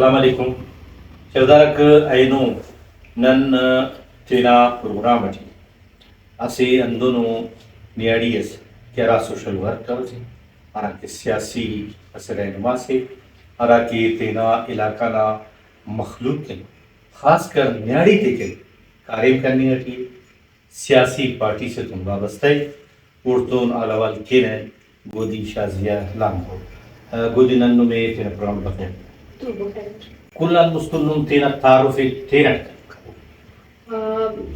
السلام علیکم شردارک اینو نن تینا پروگرام اٹھی اسے اندونو نیاڑیس کیرا سوشل ورکر سے ارا کے سیاسی اثر رہنما سے ارا کے تینا علاقہ نا مخلوق کے خاص کر نیاڑی تے کے کاریم کرنی اٹھی سیاسی پارٹی سے تم وابستہ اردون آلوال کینے گودی شازیہ لانگو گودی ننو میں تینا پروگرام بخیر كل المستنون تينا تعرفي تينا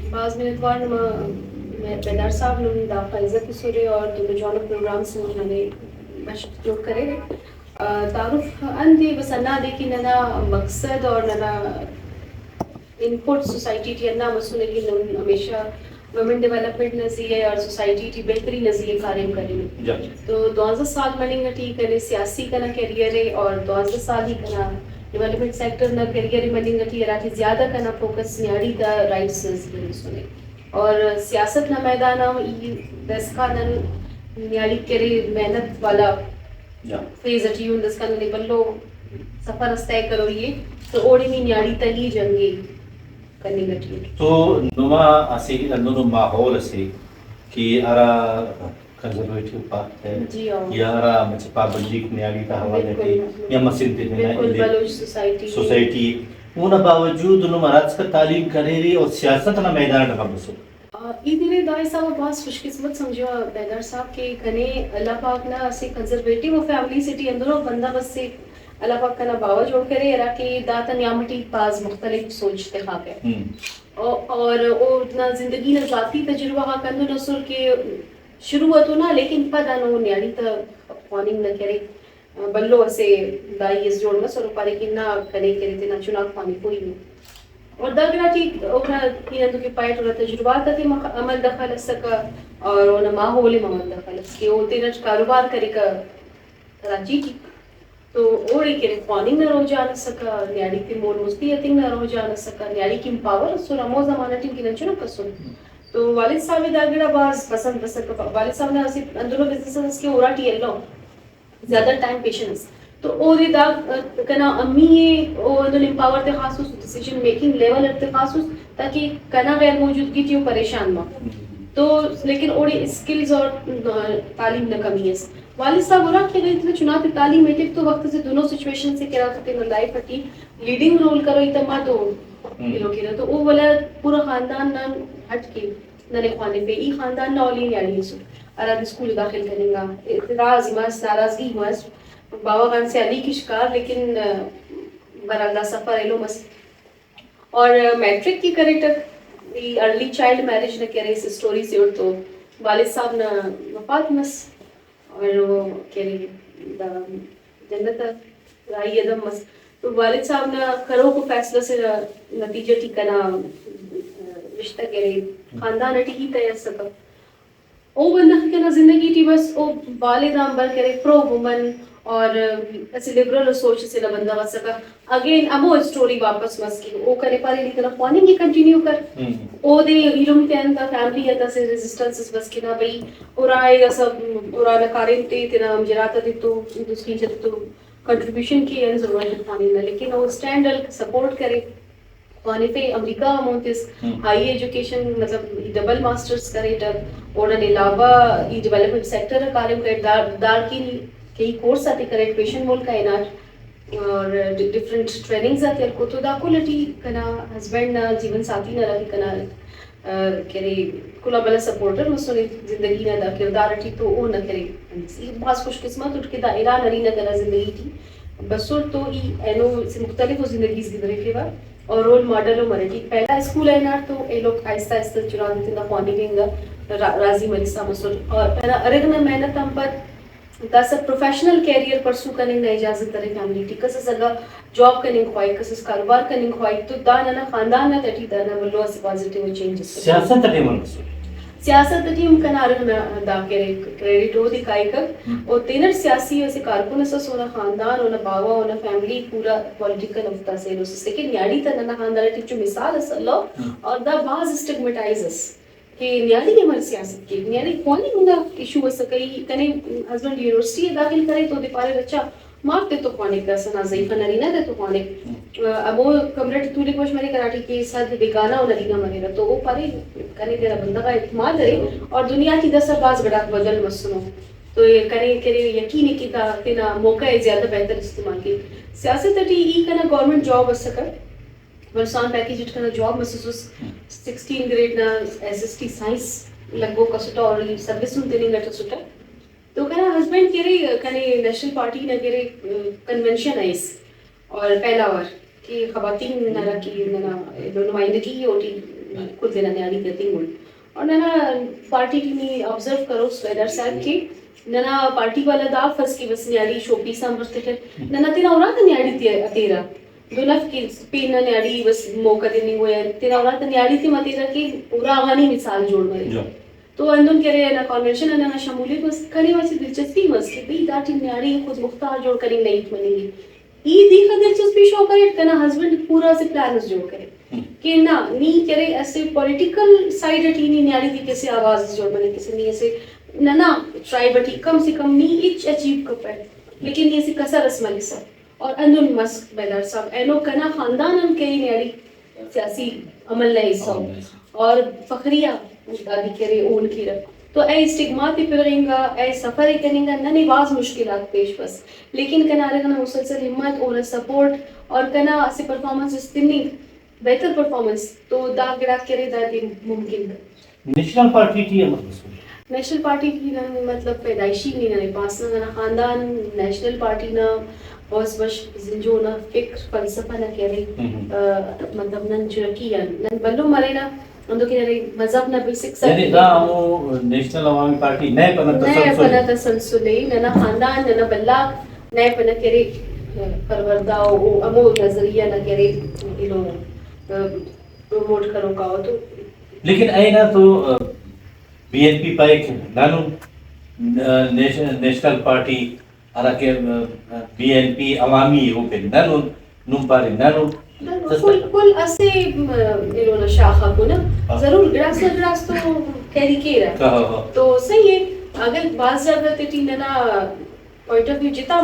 بعض من اخوان بیدار صاحب نے داخلہ کی سورے اور دونوں پروگرام سے ہمیں مشق جو کرے تعارف اندی بس انا دیکھی ننا مقصد اور ننا انپوٹ سوسائٹی ٹی انا مسئلے کی ہمیشہ ویمن ڈیولپمنٹ نظریے اور سوسائٹی ٹی بہتری نظریے کاریم کریں تو 12 سال مننگ ٹی کرے سیاسی کنا کیریئر ہے اور 12 سال ہی کنا ڈیولپمنٹ سیکٹر نہ کیریئر مننگ ٹی راٹھی زیادہ کنا فوکس نیاڑی دا رائٹس سنے اور سیاست نہ میدان دس کا نن نیاڑی کرے محنت والا فیز اٹھی ہوں دس کا نن بلو سفر استے کرو یہ تو اوڑی میں نیاڑی تلی جنگی کرنی گٹی تو نما اسی انو ماحول سے کہ ارا کنزرویٹو پارٹ ہے یا ارا مچ پابندی نیاڑی کا حوالے ہے یا مسجد تے سوسائٹی اون باوجود نو مراد کا تعلیم کرے رہی اور سیاست نہ میدان نہ بسو ایدنے دائی صاحب بہت خوش قسمت سمجھو بیدار صاحب کے کنے اللہ پاک نہ اسے کنزرویٹو فیملی سٹی اندروں بندہ بس سے اللہ پاک کا نہ باوا جوڑ کرے ارا کہ داتا نیامٹی پاس مختلف سوچ تخاق ہے اور وہ اتنا زندگی نہ ذاتی تجربہ کندو نسل کے شروع ہوتو نا لیکن پدا نو نیاڑی تا فوننگ نہ کرے بلو اسے دائی اس جوڑ مسلو پارے کہ نہ کرے کرے تے نہ چنا فونی کوئی نہیں اور دگنا ٹھیک اونا تینندو کے پائٹ اور تجربات تے عمل دخل سکا اور اونا ماحول عمل دخل کہ وہ تینا کاروبار کرے کا کراچی کی تو اوڑی کے فوننگ نہ رو جانا سکا نیاڑی کے مول مستیتی نہ رو جانا سکا نیاڑی کی پاور سو رمو زمانہ ٹیم کی نچنا کسن تو والد صاحب داگڑا باز پسند بسکا والد صاحب نے اسی اندرو بزنس کے اورا ٹی ایلو زیادہ ٹائم پیشنس تو او دی دا کنا امی او اندر امپاور تے خاصوس ڈیسیجن میکنگ لیول تے خاصوس تاکہ کنا غیر موجودگی تیو پریشان ما تو لیکن اوڑی اسکلز اور تعلیم نہ کمی ہے والد صاحب اورا کہ گئی چنانچہ تعلیم میں تو وقت سے دونوں سچویشن سے کرا کرتے لائف ہٹی لیڈنگ رول کرو اتما تو کلو کیرا تو او والا پورا خاندان نہ ہٹ کے ننے خانے پہ ای خاندان نہ اولی یاری سو اراد اسکول داخل کریں گا اعتراض مس ناراضگی مس بابا خان سے علی کی شکار لیکن براللہ سفر ایلو مس اور میٹرک کی کریکٹر ارلی چائلڈ میرج نہ کرے اس سٹوری سے اور تو والد صاحب نہ وفات مس اور وہ کرے جنت رائی ادم مس تو والد صاحب نے کرو کو فیصلہ سے نتیجہ ٹھیکنا رشتہ کرے خاندان اٹھی ہی تیار سکا او بندہ کنا زندگی ٹی بس او والد امبر کرے پرو وومن اور ایسے لبرل سوچ سے نہ بندہ بس سکا اگین ابو اسٹوری واپس مس کی او کرے پارے لی طرف فوننگ کی کنٹینیو کر او دے علم تے انتا فیملی ہے سے ریزسٹنس بس کی نہ بھئی اور آئے سب اور نہ کاریم تے تینا مجراتا دے تو اس کی جب تو کنٹریبیوشن کی ہے ضرورت پانی نہ لیکن وہ اسٹینڈل سپورٹ کرے وہاں پہ امریکہ مونتس ہائی ایجوکیشن مطلب ڈبل ماسٹرز کرے تب اور علاوہ ای ڈیولپمنٹ سیکٹر کاریم کرے دار کی کئی کورس آتے کرے ایڈوکیشن مول کا اناٹ اور ڈفرنٹ ٹریننگز آتے کو تو دا کوالٹی کنا ہسبینڈ نہ جیون ساتھی نہ رہی کنا کرے کلا بلا سپورٹر مسونے زندگی نہ دا کردار اٹھی تو او نہ کرے بہت خوش قسمت اٹھ کے دائرہ نری نہ کرا زندگی تھی بسور تو ای اینو سے مختلف زندگی گزرے کے بعد اور رول ماڈل و مرٹی پہلا اسکول ہے نا تو اے لوگ آہستہ آہستہ چنا دیتے نا پانی دیں گا راضی ملسا مسور اور پہلا ارگ میں محنت ہم پر دس پروفیشنل کیریئر پرسو کرنے نہ اجازت کرے فیملی ٹی کس اگا جاب کرنے خواہی کس کاروبار کرنے خواہی تو دا نہ خاندان نہ تٹی دا نہ بلو اس پازیٹیو چینجز سیاست تے من سیاست ٹیم کنارگ نہ دا کرے کریڈٹ ہو دکھائی کر اور تینر سیاسی ویسے کارکن اساس ہونا خاندان ہونا باوا ہونا فیملی پورا پولیٹیکل افتا سے اس سے کہ نیاڑی تا نہ خاندان ٹی جو مثال اس اللہ اور دا باز اسٹگمیٹائزز کہ نیاڑی کے مر سیاست کی نیاڑی کونی ہوندا ایشو اس کئی کنے ہسبینڈ یونیورسٹی داخل کرے تو دے پارے بچہ مارتے تو کھانے کا سنا ضعیف نری نہ دے تو کھانے اب وہ کمرٹ تولی کوش میرے کراٹی کے ساتھ بیگانا اور لگینا مریرا تو وہ پارے کنے تیرا بندہ کا اعتماد کرے اور دنیا کی دس باز گڑا بدل مسنو تو یہ کرے کرے یقین کی تینا موقع ہے زیادہ بہتر استعمال کی سیاست ٹی ای کنا گورنمنٹ جاب اسکر ورسان پیکیج اٹ کنا جاب مسوس 16 گریڈ نا ایس ایس ٹی سائنس لگو کا سٹا اور سروس میں تیننگ گٹا سٹا تو کنا ہسبینڈ کرے کنے نیشنل پارٹی نہ کرے کنونشن ہے اس اور پہلا بار کہ خواتین نرا کی نمائندگی ہوتی خود دینا نیاری کرتی ہوں اور ننا پارٹی کی نہیں آبزرو کرو سویدر صاحب کی ننا پارٹی والا دا فس کی بس نیاری شوپی سامرتے ہیں ننا تیرا اورا نیاری تیرا دو لف کی پینا نیاری بس موقع دینے ہوئے تیرا اورا نیاری تھی متیرا کی پورا آغانی مثال جوڑ گئے تو اندون کہہ رہے نا کنونشن ہے نا شمولیت بس کھڑی ویسے دلچسپی مس کہ بھئی داٹی نیاری خود مختار جوڑ کریں نہیں بنے گی ای دی کا دلچسپی شو کرے کنا ہسبینڈ پورا سے پلانز جوڑ کرے کہ نہ نی کرے ایسے پولیٹیکل سائیڈ اٹی نی نیاری دی کیسے آواز جوڑ بنے کسی نہیں ایسے نہ ٹرائب اٹی کم سے کم نی اچ اچیو کپ ہے لیکن یہ سے کسا رسم لسا اور اندون مسک بیدار صاحب اینو کنا خاندان ان کئی نیاری سیاسی عمل لے حصہ اور فخریہ دادی کرے اون کی رکھ تو اے اسٹگماتی پھریں گا اے سفر کریں گا نہ باز مشکلات پیش بس لیکن کنارے کنا مسلسل ہمت اور سپورٹ اور کنا اسے پرفارمنس استنی بہتر پرفارمنس تو دا گڑا کرے دادی ممکن نیشنل پارٹی کی نیشنل پارٹی کی مطلب پیدائشی نہیں نہ پاس نہ خاندان نیشنل پارٹی نہ بس بش زنجو نہ فکر فلسفہ نہ کرے مطلب نن چرکی نن بلو مرے نہ اندو کہ مذہب نہ بیسک سب یعنی دا ہم نیشنل عوامی پارٹی نئے پنا تسلسلی نہ خاندان نہ بلاک نئے پنا کرے پروردہ او امو نظریہ نہ کرے انو پروموٹ کرو کا تو لیکن اینا تو بی این پی پائک نانو نیشنل پارٹی حالانکہ بی این پی عوامی ہو پہ نانو نم پارے نانو کل اسے انہوں نے شاخہ کو نا ضرور گراس تو کہہ کے رہا تو صحیح ہے اگر بعض جگہ تی ننا پوائنٹ آف ویو جتا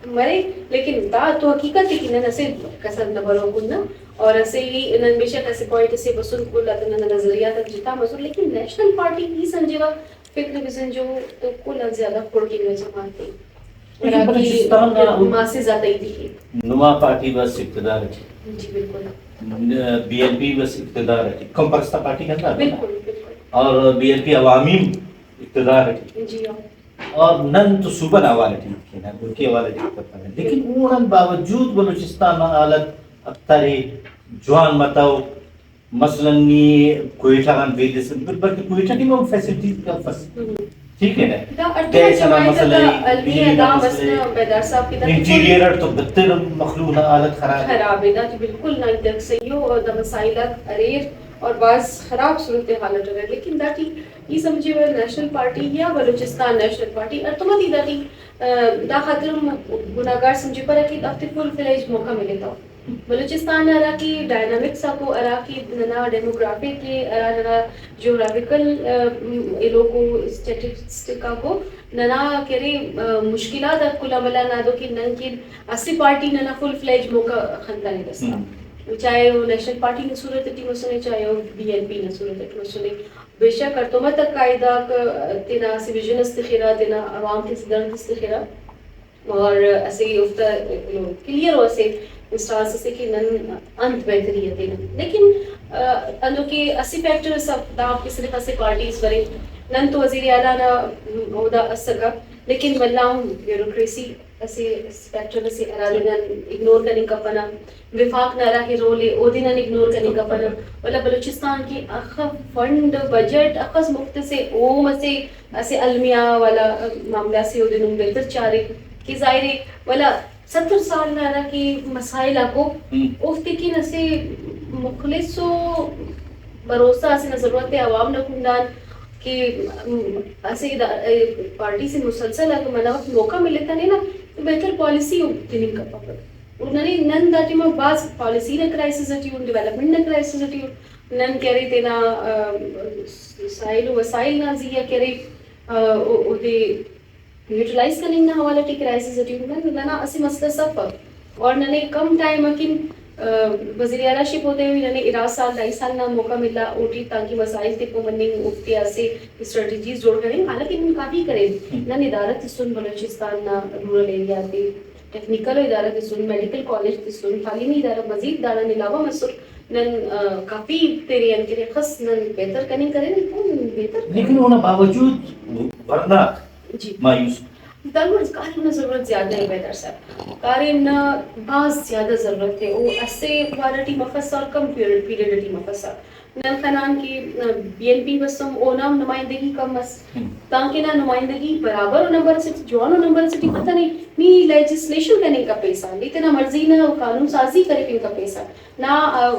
مرے لیکن دا تو حقیقت ہے کہ ننا سے کسر نہ برو کن اور ایسے ہی نن بے شک ایسے پوائنٹ سے بسن کل ننا نظریات جتا مزور لیکن نیشنل پارٹی کی سمجھے فکر وزن جو تو کل زیادہ پھوڑ کی وجہ مانتے نما پارٹی بس اقتدار ہے جی بالکل بی این پی بس اقتدار ہے کم پرستہ پارٹی کا اندر بالکل اور بی این پی عوامی اقتدار ہے جی اور نن تو صوبہ حوالے ٹھیک ہے ان کے حوالے ٹھیک کرتا ہے لیکن ان باوجود بلوچستان حالت اکثر جوان متاو مثلا نی کوئٹہ کان بیدے سے بلکہ کوئٹہ کی میں فیسلٹی کا فس ٹھیک ہے نا ارتما مسئلہ انٹیریئر تو بہتر مخلوق حالت خراب ہے دا بالکل نہ تک سیو اور دا مسائل اریر اور بعض خراب صورت حالت ہے لیکن دا ٹی یہ سمجھے وہ نیشنل پارٹی یا بلوچستان نیشنل پارٹی ارتما دی دا ٹی دا خاطر گناہگار سمجھے پر کہ دا فل فلیج موقع ملے تھا بلوچستان ارا کی ڈائنامکس کو ارا کی ننا ڈیموگرافی کے ارا جیوگرافیکل علاقو اسٹیٹسٹک کو ننا کرے مشکلات کلا ملا نہ دو کہ نن کی اصلی پارٹی ننا فل فلیج موقع خنتا نہیں دستا چاہے وہ نیشنل پارٹی نے صورت ٹی مسنے چاہے وہ بی این پی نے صورت ٹی مسنے بے شک ارتما تک قاعدہ تینا سی ویژن استخیرہ تینا عوام کے درد استخیرہ اور ایسے افتا کلیئر ہو سے انسٹانس سے کہ نن انت بہتری ہے تینا لیکن انو کے اسی فیکٹر سب دا آپ کی صرف ایسے پارٹیز برے نن تو وزیر اعلیٰ نہ عہدہ اسکا لیکن ملاؤں بیوروکریسی ایسے فیکٹر سے ارادہ اگنور کرنے کا پنا وفاق نہ رہا کہ رولے عہدے نہ اگنور کرنے کا پنا والا بلوچستان کی اخف فنڈ بجٹ اخص مفت سے اوم سے ایسے المیہ والا معاملہ سے عہدے نوں بہتر چارے کہ ظاہر ہے والا 70 سال نہ رہا کہ مسائل کو افتی کی نہ سے مخلص و بھروسہ سے نہ ضرورت عوام نہ کندان کہ ایسے پارٹی سے مسلسل اگر منا وقت موقع ملے تھا نہیں نا تو بہتر پالیسی ہوتی کا پکڑ انہوں نے نن داٹی میں بعض پالیسی نہ کرائسس اٹی ہوں ڈیولپمنٹ نہ کرائسس اٹی ہوں نن کہہ رہے تینا وسائل نہ زیہ کہہ رہے یوٹیلائز کرنے نہ حوالہ ٹی کرائسس اٹی ہوں ننا اسی مسئلہ سب اور ننے کم ٹائم اکن وزیر اعلیٰ شپ ہوتے ہوئے یعنی 2.5 سال نہ موقع ملا اوٹی تاکہ مسائل تے کو مننگ افتیا سے اسٹریٹجیز جوڑ کریں حالانکہ ان کافی کریں نہ ادارت سن بلوچستان نہ رورل ایریا تے ٹیکنیکل ادارت سن میڈیکل کالج سن تعلیمی ادارہ مزید دارن علاوہ مسر نن کافی تیری ان کے خاص نن بہتر کرنے کریں بہتر لیکن ان باوجود ورنہ جی مایوس ضرور کاریم ضرورت زیادہ ہے بیدر صاحب کاریم بعض زیادہ ضرورت ہے وہ اسے وارٹی مفصل اور کم پیریڈ مفصل نن خنان کی بی این پی بسم اونام نمائندگی کم بس تاکہ نہ نمائندگی برابر نمبر سے جوان نمبر سے پتہ نہیں نی لیجسلیشن کرنے کا پیسہ لیکن مرضی نہ قانون سازی کرے ان کا پیسہ نہ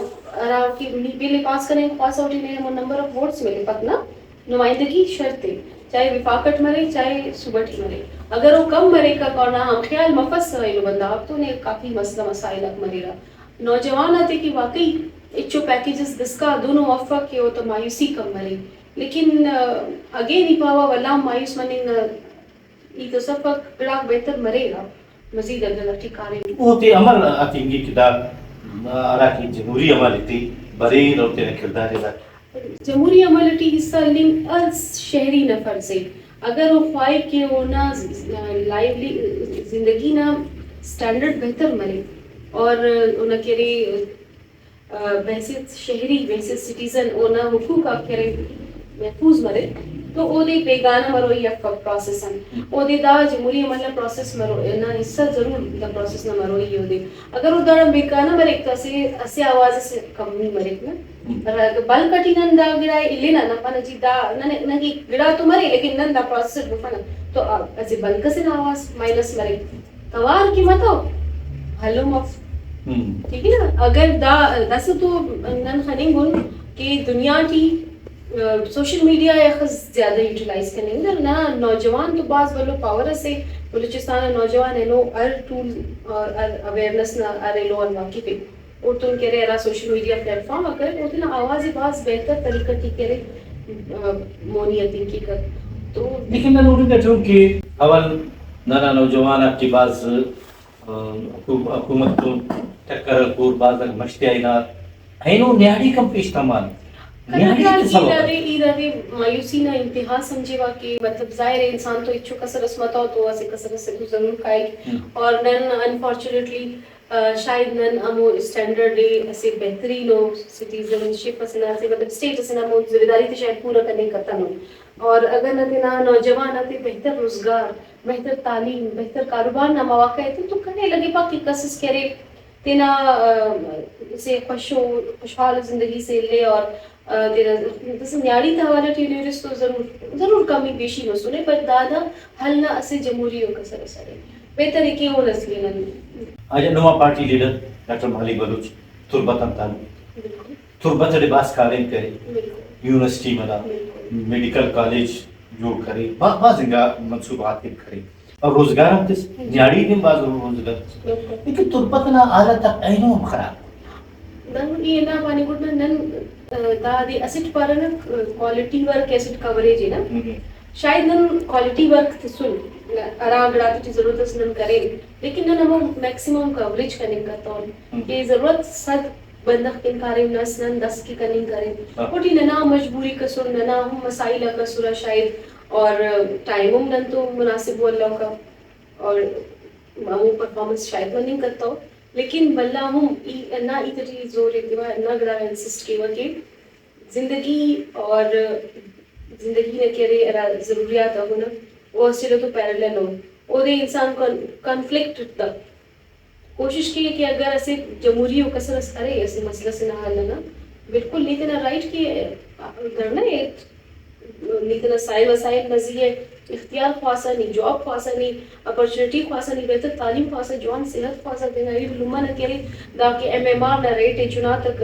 کہ بل پاس کرنے کا پاس آؤٹ نے نمبر آف ووٹس ملے پتہ نہ نمائندگی شرط ہے چاہے وفاقت مرے چاہے صوبٹی مرے اگر وہ کم مرے کا کرنا ہم خیال مفس ہے بندہ اب تو نے کافی مسئلہ مسائل اب مرے رہا نوجوان آتے کہ واقعی اچھو پیکیجز دس کا دونوں وفق کے ہو تو مایوسی کم مرے لیکن اگے نہیں پاوا واللہ مایوس مننگ ای تو سب گڑاک بہتر مرے گا مزید اگر لٹھی کارے وہ تے عمل اتنگی کتاب ارا کی جمہوری عمل تھی بڑے روتے نے کردار ہے جمہوری عملٹی حصہ لنگ از شہری نفر سے اگر وہ خواہی کہ وہ نہ لائیولی زندگی نہ سٹینڈرڈ بہتر مرے اور انہیں کرے بحثیت شہری بحثیت سٹیزن اونا حقوق آپ کرے محفوظ مرے تو او دے بیگانہ مروئی یا پروسیس ہیں او دے دا جمہوری عملہ پروسیس مرو نا حصہ ضرور دا پروسیس نہ مروئی ہو دے اگر وہ دا بیگانہ مرے تو اسے آواز سے کم نہیں مرے نا بل کٹی نن دا گڑا لینا نہ پنا جی دا نہ کی گڑا تو مرے لیکن نن دا پروسیس بفنا تو اسے بل کسے آواز مائنس مرے توار کی متو ہلو مف ٹھیک ہے نا اگر دا دس تو نن خننگ گن کہ دنیا کی سوشل میڈیا یا خز زیادہ یوٹیلائز کرنے گا نہ نوجوان تو بعض بلو پاور سے بلوچستان نوجوان ہے نو ار ٹول اور اویئرنس نہ ارے لو واقف ہے اور تم کہہ رہے سوشل میڈیا پلیٹ فارم اگر وہ نا آواز بعض بہتر طریقہ کی کرے مونیتی کی کر تو لیکن میں نوٹنگ کرتا ہوں کہ اول نانا نوجوان آپ کی بعض حکومت کو ٹکر کو بعض مشتیات اینو نیاڑی کم پیش تمام مایوسی نہ انتہا سمجھے وا کہ مطلب ظاہر ہے انسان تو اچھو کسر اسمتا ہو تو اسے کسر سے ضرور کھائے اور نن انفارچونیٹلی شاید نن امو اسٹینڈرڈ ہے اسے بہترین ہو سٹیزن شپ اسنا سے مطلب اسٹیٹ اسنا مو ذمہ داری تے شاید پورا کرنے کرتا نو اور اگر نہ دینا نوجوان آتے بہتر روزگار بہتر تعلیم بہتر کاروبار نہ مواقع ہے تو کرنے لگے پا کہ کسس کرے تینا اسے خوشحال زندگی سے لے اور نیاڑی تھاوالا ٹیلیورس تو ضرور کمی بیشی نہ سنے پر دادا حل نہ اسے جمہوری ہو کسر سرے بہتر ہے کہ وہ نسلی نہ آج نوا پارٹی لیڈر ڈاکٹر مالک بلوچ تربتن تعلق تربت لباس کالین کرے یونیورسٹی ملا میڈیکل کالج جوڑ کرے بعض انگا منصوبات کے کرے اور روزگار ہم تس نیاڑی دن بعض روزگار لیکن تربتن آلہ تک اینو خراب نن یہ نہ پانی گڈ نن دا دی اسٹ پارن کوالٹی ورک ایسٹ کوریج ہے نا شاید نن کوالٹی ورک تسن اراگڑا کی ضرورت اس نن کرے لیکن نن ہم میکسیمم کوریج کرنے کا تو کہ ضرورت صد بندہ کن کارے نس نن 10 کی کننگ کرے کوٹی ننا مجبوری کسر ننا ہم مسائل کسر شاید اور ٹائم نن تو مناسب ہو اللہ کا اور وہ پرفارمنس شاید مننگ کرتا ہو لیکن بلّہ ہم نہ اتنی زور اتوا نہ گڑا انسسٹ کیوا کہ زندگی اور زندگی نے کہہ رہے ضروریات ہونا وہ اسے تو پیرلل ہو وہ دے انسان کو کنفلکٹ تا کوشش کی کہ اگر ایسے جمہوری ہو کسر کرے ایسے مسئلہ سے نہ حل نہ بالکل نہیں تنا رائٹ کی کرنا ہے نہیں تنا سائل وسائل نزیے اختیار خواصہ نہیں جاب خواصہ نہیں اپرچونٹی خواصہ نہیں بہتر تعلیم خواصہ جوان صحت خواصہ دینا یہ لما نہ کرے دا کہ ایم ایم آر نہ ریٹے چنا تک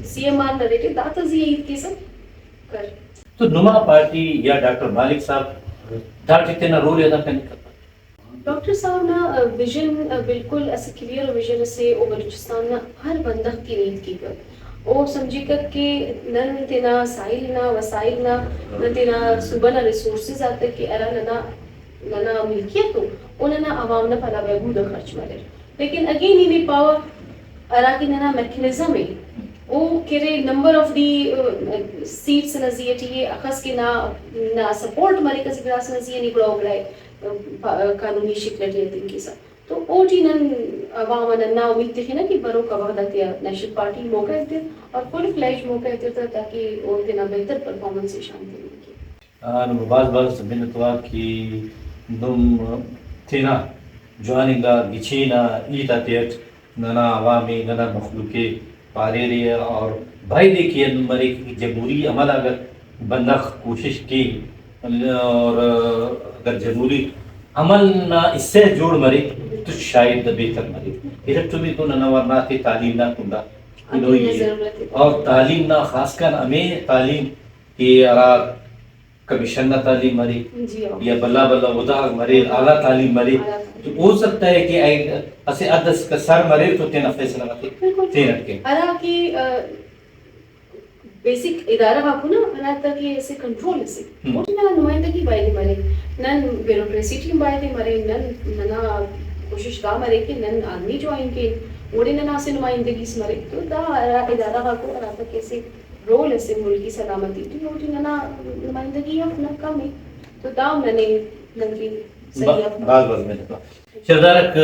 سی ایم آر نہ ریٹے دا تزیہ عید کے سب کر تو نما پارٹی یا ڈاکٹر مالک صاحب دا کتنا رول ادا کرنے کا ڈاکٹر صاحب نا ویژن بالکل ایسے کلیئر ویژن سے او بلوچستان نا ہر بندہ کی نیند کی کر او سمجھی کر کہ نن تینا سائل نا وسائل نا تینا صوبہ نا ریسورسز آتے کہ ارا ننا ملکیت ہو انہاں نا عوام نا پھلا بہبود خرچ ملے لیکن اگین ہی نہیں پاوا اراکی ننا میکانزم ہے او کرے نمبر آف دی سیٹس نزیتی اخس کے نا سپورٹ مرے کسی براس نزیے نہیں بڑا اگڑائے قانونی شکلت ہے دن کی ساتھ تو او جی نن عوام ننا امید تھی نا کہ برو کا وقت دیا نیشنل پارٹی موقع دیتے اور فل فلیج موقع دیتے تاکہ وہ اتنا بہتر پرفارمنس شامل کی باز منتوا کی دم تینا جوانگا گچینا ایتا تیت ننا عوامی ننا مخلوقی پاریری اور بھائی دیکھیے مرے کی جمہوری عمل اگر بندہ کوشش کی اور اگر جمہوری عمل نہ اس سے جوڑ مرے تو شاید بہتر مرے ادھر تمہیں تو نہ ورناتی تعلیم نہ کندا اور تعلیم نہ خاص کر ہمیں تعلیم کی ارا کمیشن نہ تعلیم مرے یا بلا بلا ودا مرے اعلیٰ تعلیم مرے تو ہو سکتا ہے کہ اسے ادس کا سر مرے تو تینا فیصلہ کرتے تین کے ارا کی بیسک ادارہ باپو نا انا تک یہ ایسے کنٹرول ہے سے وہ نا نمائندگی بائی مرے نن بیوروکریسی ٹیم بائی مرے نن ننا کوشش کا مرے کہ نن آدمی جو آئیں کے اوڑے ننا سے نمائندگی سے مرے تو دا ادارہ باپو انا تک ایسے رول ہے سے ملکی سلامتی تو وہ ننا نمائندگی ہے اپنا کم ہے تو دا میں نن کی باز میں تو شردارک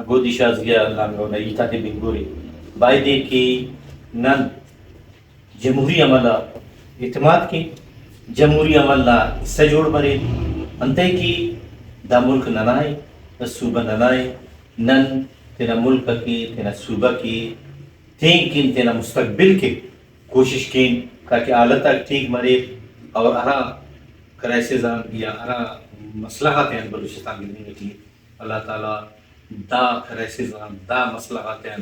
گودی شازگیا لانگو نا ایتا تے بنگوری بائی دے کی نن جمہوری عملہ اعتماد کی جمہوری عملہ سے جوڑ مرے انتے کی دا ملک ننائے دا صوبہ ننائے نن تینا ملک کی تینا صوبہ کی تین کن تینا مستقبل کے کوشش کین تاکہ اعلیٰ تک ٹھیک مرے اور ارا کرائسزان یا ارا مصلحات ہیں بلوچستان کی نکلی اللہ تعالیٰ دا کرائسزان دا مصلحات ہیں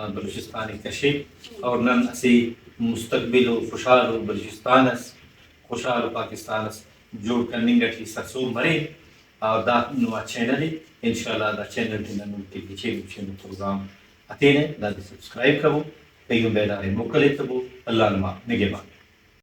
بلوچستانی کشید اور نن اسی مستقبل و خوشحال و بلوچستانس خوشحال و پاکستانس جوڑ کرنے گٹھی سرسور مرے اور دا نوا چینل ہے انشاءاللہ دا چینل دینا نوٹی بیچے پروگرام اتینے دا دی سبسکرائب کرو کئیوں بیدارے مکلے تبو اللہ نما نگے بان